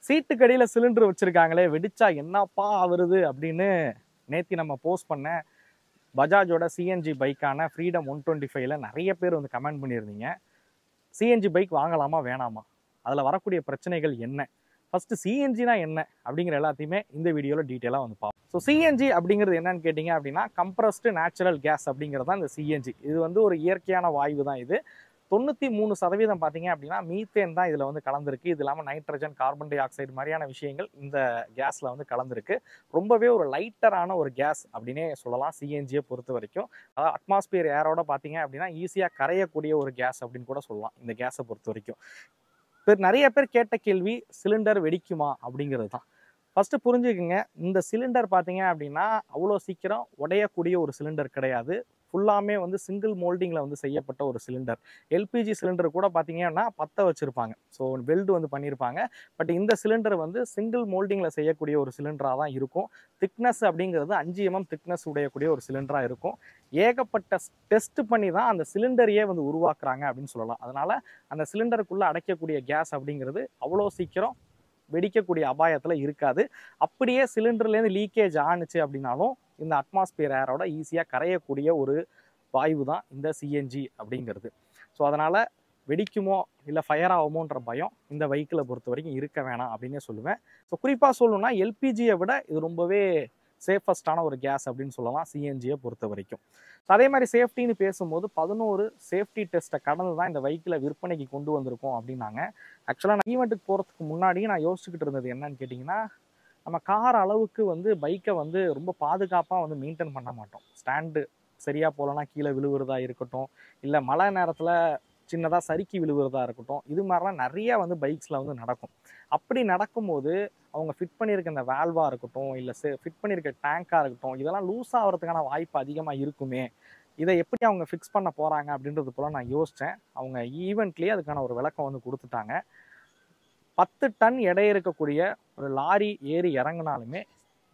சீட்டுக்கு அடியில சிலிண்டர் வச்சிருக்காங்களே, வெடிச்சா என்னப்பா ஆவுறது அப்படின்னு நேத்தி நம்ம போஸ்ட் பண்ண பஜாஜோட சிஎன்ஜி பைக்கான ஃப்ரீடம் 125ல நிறைய பேர் வந்து கமெண்ட் பண்ணியிருந்தீங்க. சிஎன்ஜி பைக் வாங்கலாமா வேணாமா, அதுல வரக்கூடிய பிரச்சனைகள் என்ன, ஃபர்ஸ்ட் சிஎன்ஜினா என்ன அப்படிங்கிற எல்லாத்தையுமே இந்த வீடியோல டீட்டெயிலா வந்து பார்ப்போம். ஸோ சிஎன்ஜி அப்படிங்கிறது என்னன்னு கேட்டிங்க அப்படின்னா, கம்ப்ரஸ்டு நேச்சுரல் கேஸ் அப்படிங்கிறது தான் இந்த சிஎன்ஜி. இது வந்து ஒரு இயற்கையான வாயு தான். இது 93% பார்த்தீங்க அப்படின்னா மீத்தேன் தான் இதில் வந்து கலந்துருக்கு. இது இல்லாமல் நைட்ரஜன், கார்பன் டை ஆக்சைடு மாதிரியான விஷயங்கள் இந்த கேஸில் வந்து கலந்துருக்கு. ரொம்பவே ஒரு லைட்டரான ஒரு கேஸ் அப்படின்னே சொல்லலாம் சிஎன்ஜியை பொறுத்த வரைக்கும். அதாவது அட்மாஸ்பியர் ஏரோட பார்த்தீங்க அப்படின்னா ஈஸியாக கரையக்கூடிய ஒரு கேஸ் அப்படின்னு கூட சொல்லலாம் இந்த கேஸை பொறுத்த வரைக்கும். நிறைய பேர் கேட்ட கேள்வி சிலிண்டர் வெடிக்குமா அப்படிங்கிறது தான். ஃபர்ஸ்ட் புரிஞ்சுக்குங்க, இந்த சிலிண்டர் பார்த்தீங்க அப்படின்னா அவ்வளோ சீக்கிரம் உடையக்கூடிய ஒரு சிலிண்டர் கிடையாது. ஃபுல்லாமே வந்து சிங்கிள் மோல்டிங்கில் வந்து செய்யப்பட்ட ஒரு சிலிண்டர். எல்பிஜி சிலிண்டர் கூட பார்த்தீங்கன்னா பற்ற வச்சுருப்பாங்க, ஸோ வெல்டு வந்து பண்ணியிருப்பாங்க. பட் இந்த சிலிண்டர் வந்து சிங்கிள் மோல்டிங்கில் செய்யக்கூடிய ஒரு சிலிண்டராக தான் இருக்கும். திக்னஸ் அப்படிங்கிறது 5 mm திக்னஸ் உடையக்கூடிய ஒரு சிலிண்டராக இருக்கும். ஏகப்பட்ட டெஸ்ட் பண்ணி தான் அந்த சிலிண்டரையே வந்து உருவாக்குறாங்க அப்படின்னு சொல்லலாம். அதனால அந்த சிலிண்டருக்குள்ளே அடைக்கக்கூடிய கேஸ் அப்படிங்கிறது அவ்வளோ சீக்கிரம் வெடிக்கக்கூடிய அபாயத்தில் இருக்காது. அப்படியே சிலிண்டர்லேருந்து லீக்கேஜ் ஆணுச்சு அப்படின்னாலும் இந்த அட்மாஸ்பியர் ஏரோட ஈஸியாக கரையக்கூடிய ஒரு வாயு தான் இந்த சிஎன்ஜி அப்படிங்கிறது. ஸோ அதனால் வெடிக்குமோ இல்லை ஃபயர் ஆகுமோன்ற பயம் இந்த வெஹிக்கிளை பொறுத்த வரைக்கும் இருக்க வேணாம் அப்படின்னே சொல்லுவேன். ஸோ குறிப்பாக சொல்லணும்னா எல்பிஜியை விட இது ரொம்பவே சேஃபஸ்டான ஒரு கேஸ் அப்படின்னு சொல்லலாம் சிஎன்ஜியை பொறுத்த வரைக்கும். அதே மாதிரி சேஃப்டின்னு பேசும்போது 11 சேஃப்டி டெஸ்ட்டை கடந்து தான் இந்த வெஹிக்கிளை விற்பனைக்கு கொண்டு வந்திருக்கோம் அப்படின்னாங்க. ஆக்சுவலாக நான் ஈவெண்ட்டுக்கு போகிறதுக்கு முன்னாடியே நான் யோசிச்சுக்கிட்டு இருந்தது என்னன்னு கேட்டிங்கன்னா, நம்ம கார் அளவுக்கு வந்து பைக்கை வந்து ரொம்ப பாதுகாப்பாக வந்து மெயின்டைன் பண்ண மாட்டோம். ஸ்டாண்டு சரியாக போகலன்னா கீழே விழுவுறதா இருக்கட்டும், இல்லை மழை நேரத்தில் சின்னதாக சறுக்கி விழுவுறதா இருக்கட்டும், இது மாதிரிலாம் நிறைய வந்து பைக்ஸில் வந்து நடக்கும். அப்படி நடக்கும்போது அவங்க ஃபிட் பண்ணியிருக்க இந்த வேல்வாக இருக்கட்டும், இல்லை ஃபிட் பண்ணியிருக்க டேங்காக இருக்கட்டும், இதெல்லாம் லூஸ் ஆகிறதுக்கான வாய்ப்பு அதிகமாக இருக்குமே. இதை எப்படி அவங்க ஃபிக்ஸ் பண்ண போகிறாங்க அப்படின்றது போல் நான் யோசித்தேன். அவங்க ஈவெண்ட்லேயே அதுக்கான ஒரு விளக்கம் வந்து கொடுத்துட்டாங்க. 10 டன் எடை இருக்கக்கூடிய ஒரு லாரி ஏறி இறங்கினாலுமே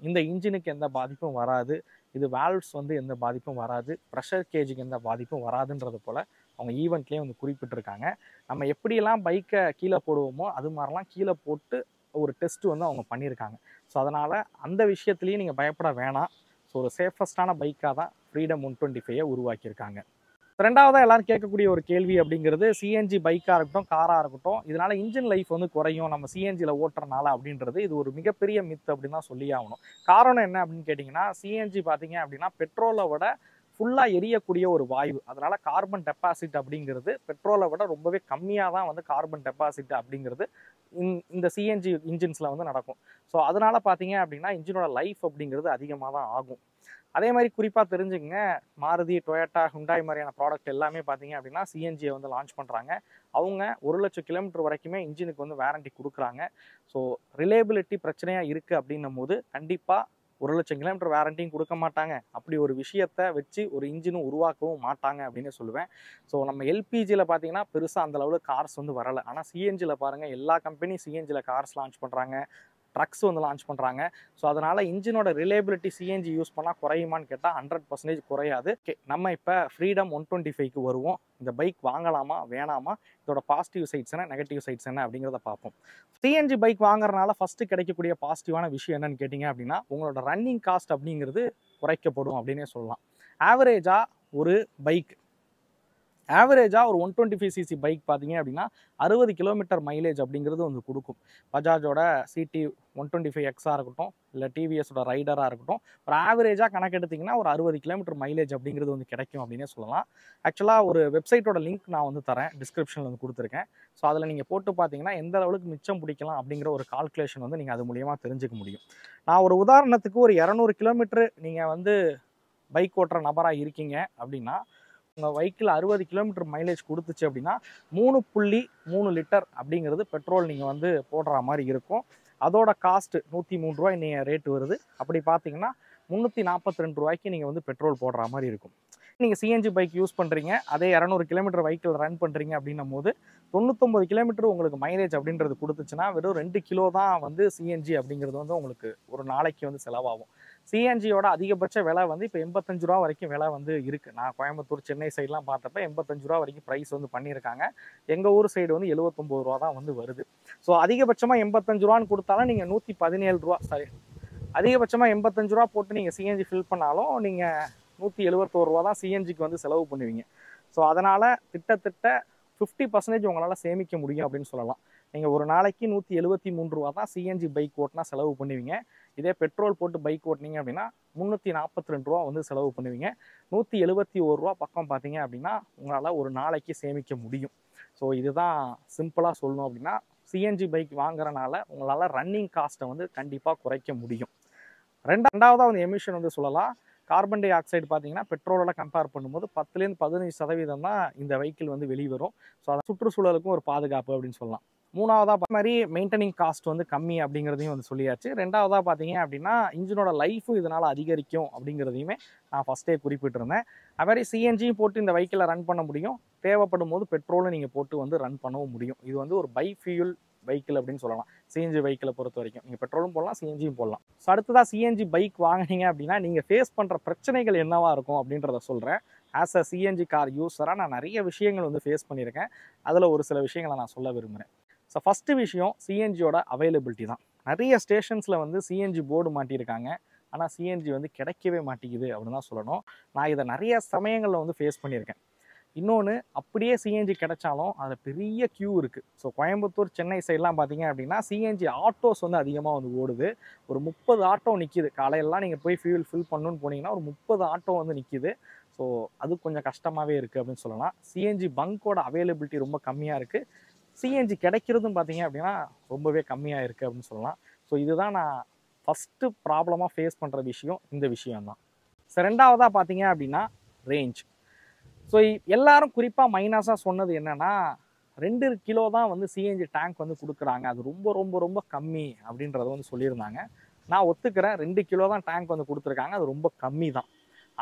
இந்த இன்ஜினுக்கு எந்த பாதிப்பும் வராது. இது வால்வ்ஸ் வந்து எந்த பாதிப்பும் வராது. ப்ரெஷர் கேஜுக்கு எந்த பாதிப்பும் வராதுன்றது போல் அவங்க ஈவெண்ட்லேயே வந்து குறிப்பிட்டிருக்காங்க. நம்ம எப்படியெல்லாம் பைக்கை கீழே போடுவோமோ அது மாதிரிலாம் கீழே போட்டு ஒரு டெஸ்ட் வந்து அவங்க பண்ணியிருக்காங்க. ஸோ அதனால் அந்த விஷயத்துலேயும் நீங்கள் பயப்பட வேணாம். ஸோ ஒரு சேஃபஸ்டான பைக்காக தான் ஃப்ரீடம் 125 உருவாக்கியிருக்காங்க. ரெண்டாவதாக எல்லாரும் கேட்கக்கூடிய ஒரு கேள்வி அப்படிங்கிறது, சிஎன்ஜி பைக்காக இருக்கட்டும், காராக இருக்கட்டும், இதனால் இன்ஜின் லைஃப் வந்து குறையும் நம்ம சிஎன்ஜியில் ஓட்டுறனால அப்படின்றது இது ஒரு மிகப்பெரிய மித் அப்படின்னு தான் சொல்லி ஆகணும். காரணம் என்ன அப்படின்னு கேட்டிங்கன்னா, சிஎன்ஜி பார்த்தீங்க அப்படின்னா பெட்ரோலை விட ஃபுல்லாக எரியக்கூடிய ஒரு வாயு. அதனால் கார்பன் டெபாசிட் அப்படிங்கிறது பெட்ரோலை விட ரொம்பவே கம்மியாக தான் வந்து கார்பன் டெபாசிட் அப்படிங்கிறது இந்த சிஎன்ஜி இன்ஜின்ஸில் வந்து நடக்கும். ஸோ அதனால் பார்த்தீங்க அப்படின்னா இன்ஜினோட லைஃப் அப்படிங்கிறது அதிகமாக தான் ஆகும். அதே மாதிரி குறிப்பாக தெரிஞ்சுக்கங்க, மாருதி, டொயோட்டா, ஹுண்டாய் மாதிரியான ப்ராடக்ட் எல்லாமே பார்த்தீங்க அப்படின்னா சிஎன்ஜியை வந்து லான்ச் பண்ணுறாங்க. அவங்க 1,00,000 கிலோமீட்டர் வரைக்குமே இன்ஜினுக்கு வந்து வாரண்டி கொடுக்குறாங்க. ஸோ ரிலேபிலிட்டி பிரச்சனையாக இருக்குது அப்படின்னும் போது கண்டிப்பாக 1,00,000 கிலோமீட்டர் வாரண்டியும் கொடுக்க மாட்டாங்க. அப்படி ஒரு விஷயத்தை வச்சு ஒரு இன்ஜினும் உருவாக்கவும் மாட்டாங்க அப்படின்னு சொல்லுவேன். ஸோ நம்ம எல்பிஜியில் பார்த்தீங்கன்னா பெருசாக அந்த அளவுக்கு கார்ஸ் வந்து வரலை. ஆனால் சிஎன்ஜியில் பாருங்கள், எல்லா கம்பெனியும் சிஎன்ஜியில் கார்ஸ் லான்ச் பண்ணுறாங்க, ட்ரக்ஸ் வந்து லான்ச் பண்ணுறாங்க. ஸோ அதனால் இன்ஜினோட ரிலேபிலிட்டி சிஎன்ஜி யூஸ் பண்ணால் குறையுமான்னு கேட்டால் 100% குறையாது. ஓகே, நம்ம இப்போ ஃப்ரீடம் 125க்கு வருவோம். இந்த பைக் வாங்கலாமா வேணாமா, இதோட பாசிட்டிவ் சைட்ஸ் என்ன, நெகட்டிவ் சைட்ஸ் என்ன அப்படிங்கிறத பார்ப்போம். சிஎன்ஜி பைக் வாங்குறதுனால ஃபஸ்ட்டு கிடைக்கக்கூடிய பாசிட்டிவான விஷயம் என்னன்னு கேட்டிங்க அப்படின்னா, உங்களோட ரன்னிங் காஸ்ட் அப்படிங்கிறது குறைக்கப்படும் அப்படின்னே சொல்லலாம். ஆவரேஜாக ஒரு பைக் ஆவரேஜாக ஒரு 125cc பைக் பார்த்தீங்க அப்படின்னா 60 கிலோமீட்டர் மைலேஜ் அப்படிங்கிறது வந்து கொடுக்கும். பஜாஜோட சிடி 125Xஆக இருக்கட்டும், இல்லை டிவிஎஸோட ரைடராக இருக்கட்டும், ஒரு ஆவரேஜாக கணக்கு எடுத்திங்கன்னா ஒரு 60 கிலோமீட்டர் மைலேஜ் அப்படிங்கிறது வந்து கிடைக்கும் அப்படின்னே சொல்லலாம். ஆக்சுவலாக ஒரு வெப்சைட்டோட லிங்க் நான் வந்து தரேன், டிஸ்கிரிப்ஷனில் வந்து கொடுத்துருக்கேன். ஸோ அதில் நீங்கள் போட்டு பார்த்தீங்கன்னா எந்த அளவுக்கு மிச்சம் பிடிக்கலாம் அப்படிங்கிற ஒரு கால்குலேஷன் வந்து நீங்கள் அது மூலியமாக தெரிஞ்சுக்க முடியும். நான் ஒரு உதாரணத்துக்கு ஒரு 200 கிலோமீட்டர் நீங்கள் வந்து பைக் ஓட்டுற நபராக இருக்கீங்க அப்படின்னா, உங்கள் வெஹிக்கிள் 60 கிலோமீட்டர் மைலேஜ் கொடுத்துச்சு அப்படின்னா 3.3 லிட்டர் அப்படிங்கிறது பெட்ரோல் நீங்கள் வந்து போடுற மாதிரி இருக்கும். அதோட காஸ்ட்டு 103 ரூபாய் நீங்கள் ரேட்டு வருது. அப்படி பார்த்தீங்கன்னா 342 ரூபாய்க்கு நீங்கள் வந்து பெட்ரோல் போடுற மாதிரி இருக்கும். நீங்கள் சிஎன்ஜி பைக் யூஸ் பண்ணுறீங்க, அதே 200 கிலோமீட்டர் வெஹிக்கிள் ரன் பண்ணுறீங்க அப்படின்னும் போது 99 கிலோமீட்டர் உங்களுக்கு மைலேஜ் அப்படின்றது கொடுத்துச்சுன்னா வெறும் 2 கிலோ தான் வந்து சிஎன்ஜி அப்படிங்கிறது வந்து உங்களுக்கு ஒரு நாளைக்கு வந்து செலவாகும். சிஎன்ஜியோட அதிகபட்ச விலை வந்து இப்போ 85 ரூபா வரைக்கும் விலை வந்து இருக்குது. நான் கோயம்புத்தூர் சென்னை சைட்லாம் பார்த்தப்ப 85 ரூபா வரைக்கும் ப்ரைஸ் வந்து பண்ணியிருக்காங்க. எங்கள் ஊர் சைடு வந்து 79 ரூபா தான் வந்து வருது. ஸோ அதிகபட்சமாக 85 ரூபான்னு கொடுத்தாலும் நீங்கள் 117 ரூபா, சாரி, அதிகபட்சமாக 85 ரூபா போட்டு நீங்கள் சிஎன்ஜி ஃபில் பண்ணாலும் நீங்கள் 171 ரூபா தான் சிஎன்ஜிக்கு வந்து செலவு பண்ணுவீங்க. ஸோ அதனால் கிட்டத்தட்ட 50% உங்களால் சேமிக்க முடியும் அப்படின்னு சொல்லலாம். நீங்கள் ஒரு நாளைக்கு 173 ரூபா தான் சிஎன்ஜி பைக் ஓட்டினா செலவு பண்ணுவீங்க. இதே பெட்ரோல் போட்டு பைக் ஓட்டினீங்க அப்படின்னா 342 ரூபா வந்து செலவு பண்ணுவீங்க. 171 ரூபா பக்கம் பார்த்தீங்க அப்படின்னா உங்களால் ஒரு நாளைக்கு சேமிக்க முடியும். ஸோ இதுதான் சிம்பிளாக சொல்லணும் அப்படின்னா சிஎன்ஜி பைக் வாங்குறனால உங்களால் ரன்னிங் காஸ்ட்டை வந்து கண்டிப்பாக குறைக்க முடியும். ரெண்டாவதாக வந்து எமிஷன் வந்து சொல்லலாம். கார்பன் டை ஆக்சைடு பார்த்தீங்கன்னா பெட்ரோலோட கம்பேர் பண்ணும்போது 10லேருந்து 15% தான் இந்த வெஹிக்கிள் வந்து வெளிவரும். ஸோ அதை சுற்றுச்சூழலுக்கும் ஒரு பாதுகாப்பு அப்படின்னு சொல்லலாம். மூணாவதாக மாதிரி மெயின்டெனிங் காஸ்ட் வந்து கம்மி அப்படிங்கிறதையும் வந்து சொல்லியாச்சு. ரெண்டாவதாக பார்த்தீங்க அப்படின்னா இன்ஜினோட லைஃபும் இதனால் அதிகரிக்கும் அப்படிங்கிறதையுமே நான் ஃபஸ்ட்டே குறிப்பிட்டிருந்தேன். அது மாதிரி சிஎன்ஜியும் போட்டு இந்த வெஹிக்கிளை ரன் பண்ண முடியும். தேவைப்படும் போது பெட்ரோலும் நீங்கள் போட்டு வந்து ரன் பண்ணவும் முடியும். இது வந்து ஒரு பை ஃபியூல் வெஹிக்கிள் அப்படின்னு சொல்லலாம். சிஎன்ஜி வெஹிக்கிளை பொறுத்த வரைக்கும் நீங்கள் பெட்ரோலும் போடலாம், சிஎன்ஜியும் போடலாம். ஸோ அடுத்ததாக சிஎன்ஜி பைக் வாங்கினீங்க அப்படின்னா நீங்கள் ஃபேஸ் பண்ணுற பிரச்சனைகள் என்னவா இருக்கும் அப்படின்றத சொல்கிறேன். ஆஸ் அ சிஎன்ஜி கார் யூஸராக நான் நிறைய விஷயங்கள் வந்து ஃபேஸ் பண்ணியிருக்கேன். அதில் ஒரு சில விஷயங்களை நான் சொல்ல விரும்புகிறேன். ஸோ ஃபஸ்ட்டு விஷயம் சிஎன்ஜியோட அவைலபிலிட்டி தான். நிறைய ஸ்டேஷன்ஸில் வந்து சிஎன்ஜி போர்டு மாட்டியிருக்காங்க, ஆனால் சிஎன்ஜி வந்து கிடைக்கவே மாட்டேங்குது அப்படின்னு தான் சொல்லணும். நான் இதை நிறைய சமயங்களில் வந்து ஃபேஸ் பண்ணியிருக்கேன். இன்னொன்று, அப்படியே சிஎன்ஜி கிடைச்சாலும் அதில் பெரிய க்யூ இருக்குது. ஸோ கோயம்புத்தூர் சென்னை சைட்லாம் பார்த்தீங்க அப்படின்னா சிஎன்ஜி ஆட்டோஸ் வந்து அதிகமாக வந்து ஓடுது. ஒரு 30 ஆட்டோ நிற்கிது. காலையிலலாம் நீங்கள் போய் ஃபியூல் ஃபில் பண்ணணுன்னு போனீங்கன்னா ஒரு 30 ஆட்டோ வந்து நிற்கிது. ஸோ அது கொஞ்சம் கஷ்டமாகவே இருக்குது அப்படின்னு சொல்லலாம். சிஎன்ஜி பங்கோட அவைலபிலிட்டி ரொம்ப கம்மியாக இருக்குது. சிஎன்ஜி கிடைக்கிறதும் பார்த்தீங்க அப்படின்னா ரொம்பவே கம்மியாக இருக்குது அப்படின்னு சொல்லலாம். ஸோ இதுதான் நான் ஃபஸ்ட்டு ப்ராப்ளமாக ஃபேஸ் பண்ணுற விஷயம், இந்த விஷயம்தான். ஸோ ரெண்டாவதாக பார்த்தீங்க அப்படின்னா ரேஞ்ச். ஸோ எல்லாரும் குறிப்பாக மைனஸாக சொன்னது என்னென்னா 2 கிலோ தான் வந்து சிஎன்ஜி டேங்க் வந்து கொடுக்குறாங்க, அது ரொம்ப ரொம்ப ரொம்ப கம்மி அப்படின்றத வந்து சொல்லியிருந்தாங்க. நான் ஒத்துக்கிறேன், 2 கிலோ தான் டேங்க் வந்து கொடுத்துருக்காங்க, அது ரொம்ப கம்மி தான்.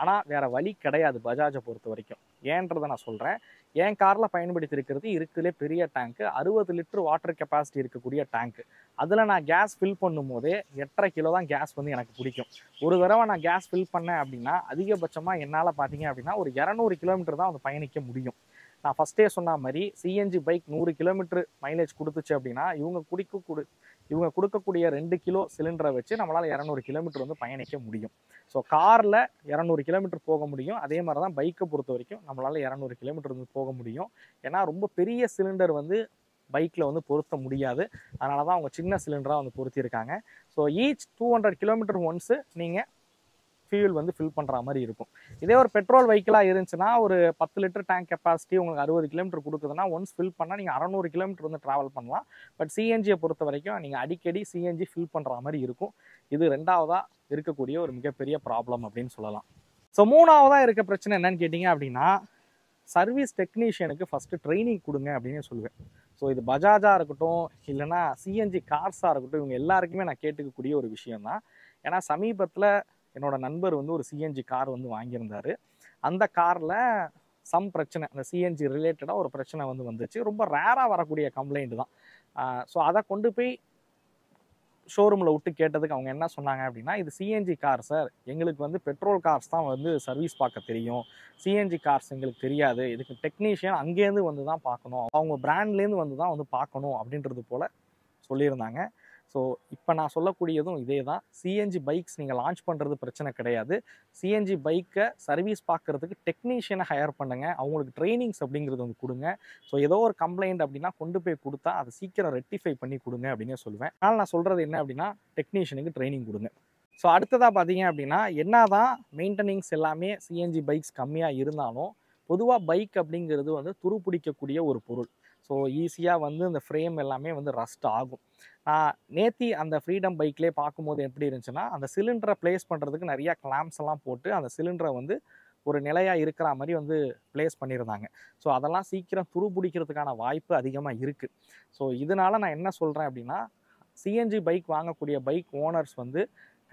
ஆனால் வேறு வழி கிடையாது பஜாஜை பொறுத்த வரைக்கும். ஏன்றதை நான் சொல்கிறேன். என் காரில் பயன்படுத்தியிருக்கிறது இருக்கிறதுலே பெரிய டேங்க்கு, 60 லிட்டர் வாட்டர் கெப்பாசிட்டி இருக்கக்கூடிய டேங்க்கு. அதில் நான் கேஸ் ஃபில் பண்ணும் போதே 8.5 கிலோ தான் கேஸ் வந்து எனக்கு பிடிக்கும். ஒரு தடவை நான் கேஸ் ஃபில் பண்ணேன் அப்படின்னா அதிகபட்சமாக என்னால் பார்த்தீங்க அப்படின்னா ஒரு 200 கிலோமீட்டர் தான் வந்து பயணிக்க முடியும். நான் ஃபஸ்ட்டே சொன்ன மாதிரி சிஎன்ஜி பைக் 100 கிலோமீட்டர் மைலேஜ் கொடுத்துச்சு அப்படின்னா இவங்க கொடுக்கக்கூடிய 2 கிலோ சிலிண்டரை வச்சு நம்மளால் 200 கிலோமீட்டர் வந்து பயணிக்க முடியும். ஸோ காரில் 200 கிலோமீட்டர் போக முடியும். அதே மாதிரி தான் பைக்கை பொறுத்த வரைக்கும் நம்மளால் 200 கிலோமீட்டர் வந்து போக முடியும். ஏன்னா ரொம்ப பெரிய சிலிண்டர் வந்து பைக்கில் வந்து பொருத்த முடியாது. அதனால தான் அவங்க சின்ன சிலிண்டராக வந்து பொருத்தியிருக்காங்க. ஸோ ஈச் 200 கிலோமீட்டர் ஒன்ஸு நீங்கள் ஃபியூல் வந்து ஃபில் பண்ணுற மாதிரி இருக்கும். இதே ஒரு பெட்ரோல் வெஹிக்கிளாக இருந்துச்சுன்னா ஒரு 10 லிட்டர் டேங்க் கெப்பாசிட்டி உங்களுக்கு 60 கிலோமீட்டர் கொடுக்குதுன்னா ஒன்ஸ் ஃபில் பண்ணால் நீங்கள் 600 கிலோமீட்டர் வந்து ட்ராவல் பண்ணலாம். பட் சிஎன்ஜியை பொறுத்த வரைக்கும் நீங்கள் அடிக்கடி சிஎன்ஜி ஃபில் பண்ணுற மாதிரி இருக்கும். இது ரெண்டாவதாக இருக்கக்கூடிய ஒரு மிகப்பெரிய ப்ராப்ளம் அப்படின்னு சொல்லலாம். ஸோ மூணாவதாக இருக்க பிரச்சனை என்னன்னு கேட்டிங்க அப்படின்னா சர்வீஸ் டெக்னீஷியனுக்கு ஃபஸ்ட்டு ட்ரைனிங் கொடுங்க அப்படின்னு சொல்லுவேன். ஸோ இது பஜாஜாக இருக்கட்டும் இல்லைனா சிஎன்ஜி கார்ஸாக இருக்கட்டும், இவங்க எல்லாருக்குமே நான் கேட்டுக்கக்கூடிய ஒரு விஷயம்தான். ஏன்னா சமீபத்தில் என்னோட நண்பர் வந்து ஒரு சிஎன்ஜி கார் வந்து வாங்கியிருந்தார். அந்த காரில் பிரச்சனை, அந்த சிஎன்ஜி ரிலேட்டடாக ஒரு பிரச்சனை வந்து வந்துச்சு. ரொம்ப ரேராக வரக்கூடிய கம்ப்ளைண்ட் தான். ஸோ அதை கொண்டு போய் ஷோரூமில் விட்டு கேட்டதுக்கு அவங்க என்ன சொன்னாங்க அப்படின்னா, இது சிஎன்ஜி கார் சார், எங்களுக்கு வந்து பெட்ரோல் கார்ஸ் தான் வந்து சர்வீஸ் பார்க்க தெரியும், சிஎன்ஜி கார்ஸ் எங்களுக்கு தெரியாது, இதுக்கு டெக்னீஷியன் அங்கேருந்து வந்து தான் பார்க்கணும், அவங்க பிராண்ட்லேருந்து வந்து தான் வந்து பார்க்கணும் அப்படின்றது போல் சொல்லியிருந்தாங்க. ஸோ இப்போ நான் சொல்லக்கூடியதும் இதே தான். சிஎன்ஜி பைக்ஸ் நீங்கள் லான்ச் பண்ணுறது பிரச்சனை கிடையாது. சிஎன்ஜி பைக்கை சர்வீஸ் பார்க்குறதுக்கு டெக்னீஷியனை ஹையர் பண்ணுங்கள், அவங்களுக்கு ட்ரைனிங்ஸ் அப்படிங்கிறது வந்து கொடுங்க. ஸோ ஏதோ ஒரு கம்ப்ளைண்ட் அப்படின்னா கொண்டு போய் கொடுத்தா அதை சீக்கிரம் ரெக்டிஃபை பண்ணி கொடுங்க அப்படின்னே சொல்லுவேன். அதனால் நான் சொல்கிறது என்ன அப்படின்னா டெக்னீஷியனுக்கு ட்ரைனிங் கொடுங்க. ஸோ அடுத்ததாக பார்த்தீங்க அப்படின்னா என்ன தான் மெயின்டெனிங்ஸ் எல்லாமே சிஎன்ஜி பைக்ஸ் கம்மியாக இருந்தாலும் பொதுவாக பைக் அப்படிங்கிறது வந்து துருப்பிடிக்கக்கூடிய ஒரு பொருள். ஸோ ஈஸியாக வந்து இந்த ஃப்ரேம் எல்லாமே வந்து ரஸ்ட் ஆகும். நான் நேத்தி அந்த ஃப்ரீடம் பைக்லேயே பார்க்கும்போது எப்படி இருந்துச்சுன்னா அந்த சிலிண்டரை ப்ளேஸ் பண்ணுறதுக்கு நிறையா கிளாம்ஸ் எல்லாம் போட்டு அந்த சிலிண்டரை வந்து ஒரு நிலையாக இருக்கிற மாதிரி வந்து ப்ளேஸ் பண்ணியிருந்தாங்க. ஸோ அதெல்லாம் சீக்கிரம் துருப்பிடிக்கிறதுக்கான வாய்ப்பு அதிகமாக இருக்குது. ஸோ இதனால் நான் என்ன சொல்கிறேன் அப்படின்னா சிஎன்ஜி பைக் வாங்கக்கூடிய பைக் ஓனர்ஸ் வந்து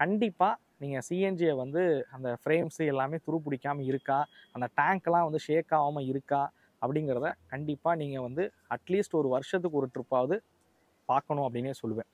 கண்டிப்பாக நீங்கள் சிஎன்ஜியை வந்து அந்த ஃப்ரேம்ஸு எல்லாமே துருப்பிடிக்காமல் இருக்கா, அந்த டேங்க்லாம் வந்து ஷேக் ஆகாமல் இருக்கா அப்படிங்கிறத கண்டிப்பாக நீங்கள் வந்து அட்லீஸ்ட் ஒரு வருஷத்துக்கு ஒரு ட்ரிப்பாவது பார்க்கணும் அப்படின்னே சொல்லுவேன்.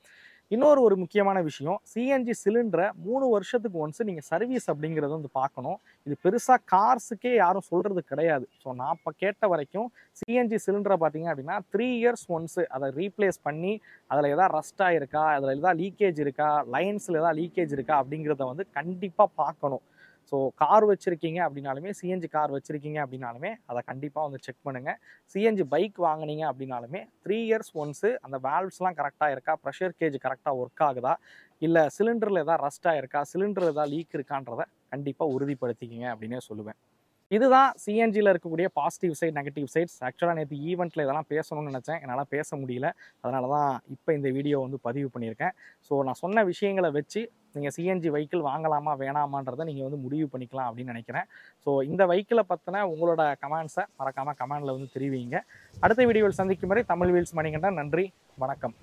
இன்னொரு ஒரு முக்கியமான விஷயம், சிஎன்ஜி சிலிண்டரை 3 வருஷத்துக்கு ஒன்ஸ் நீங்கள் சர்வீஸ் அப்படிங்கிறத வந்து பார்க்கணும். இது பெருசாக கார்ஸுக்கே யாரும் சொல்கிறது கிடையாது. ஸோ நான் இப்போ கேட்ட வரைக்கும் சிஎன்ஜி சிலிண்டரை பார்த்தீங்க அப்படின்னா 3 இயர்ஸ் ஒன்ஸு அதை ரீப்ளேஸ் பண்ணி அதில் எதாவது ரஸ்ட் ஆகிருக்கா, அதில் எதாவது லீக்கேஜ் இருக்கா, லைன்ஸில் எதாவது லீக்கேஜ் இருக்கா அப்படிங்கிறத வந்து கண்டிப்பாக பார்க்கணும். ஸோ கார் வச்சுருக்கீங்க அப்படின்னாலுமே, சிஎன்ஜி கார் வச்சுருக்கீங்க அப்படின்னாலுமே அதை கண்டிப்பாக வந்து செக் பண்ணுங்கள். சிஎன்ஜி பைக் வாங்கினீங்க அப்படின்னாலுமே 3 இயர்ஸ் ஒன்ஸு அந்த வேல்வ்ஸ்லாம் கரெக்டாக இருக்கா, ப்ரெஷர் கேஜ் கரெக்டாக ஒர்க் ஆகுதா, இல்லை சிலிண்டரில் எதாவது ரஸ்ட் ஆகிருக்கா, சிலிண்டர் எதாவது லீக் இருக்கான்றதை கண்டிப்பாக உறுதிப்படுத்திக்கிங்க அப்படின்னே சொல்லுவேன். இதுதான் சிஎன்ஜியில் இருக்கக்கூடிய பாசிட்டிவ் சைட், நெகட்டிவ் சைட்ஸ். ஆக்சுவலாக நேற்று ஈவெண்ட்டில் இதெல்லாம் பேசணும்னு நினச்சேன், என்னால் பேச முடியல. அதனால தான் இப்போ இந்த வீடியோ வந்து பதிவு பண்ணியிருக்கேன். ஸோ நான் சொன்ன விஷயங்களை வச்சு நீங்கள் சிஎன்ஜி வெஹிக்கிள் வாங்கலாமா வேணாமான்றதை நீங்கள் வந்து முடிவு பண்ணிக்கலாம் அப்படின்னு நினைக்கிறேன். ஸோ இந்த வெஹிக்கிளை பற்றின உங்களோட கமெண்ட்ஸை மறக்காமல் கமெண்டில் வந்து தெரிவிங்க. அடுத்த வீடியோவில் சந்திக்கும் வரை தமிழ் வீல்ஸ் மணிகண்டன். நன்றி, வணக்கம்.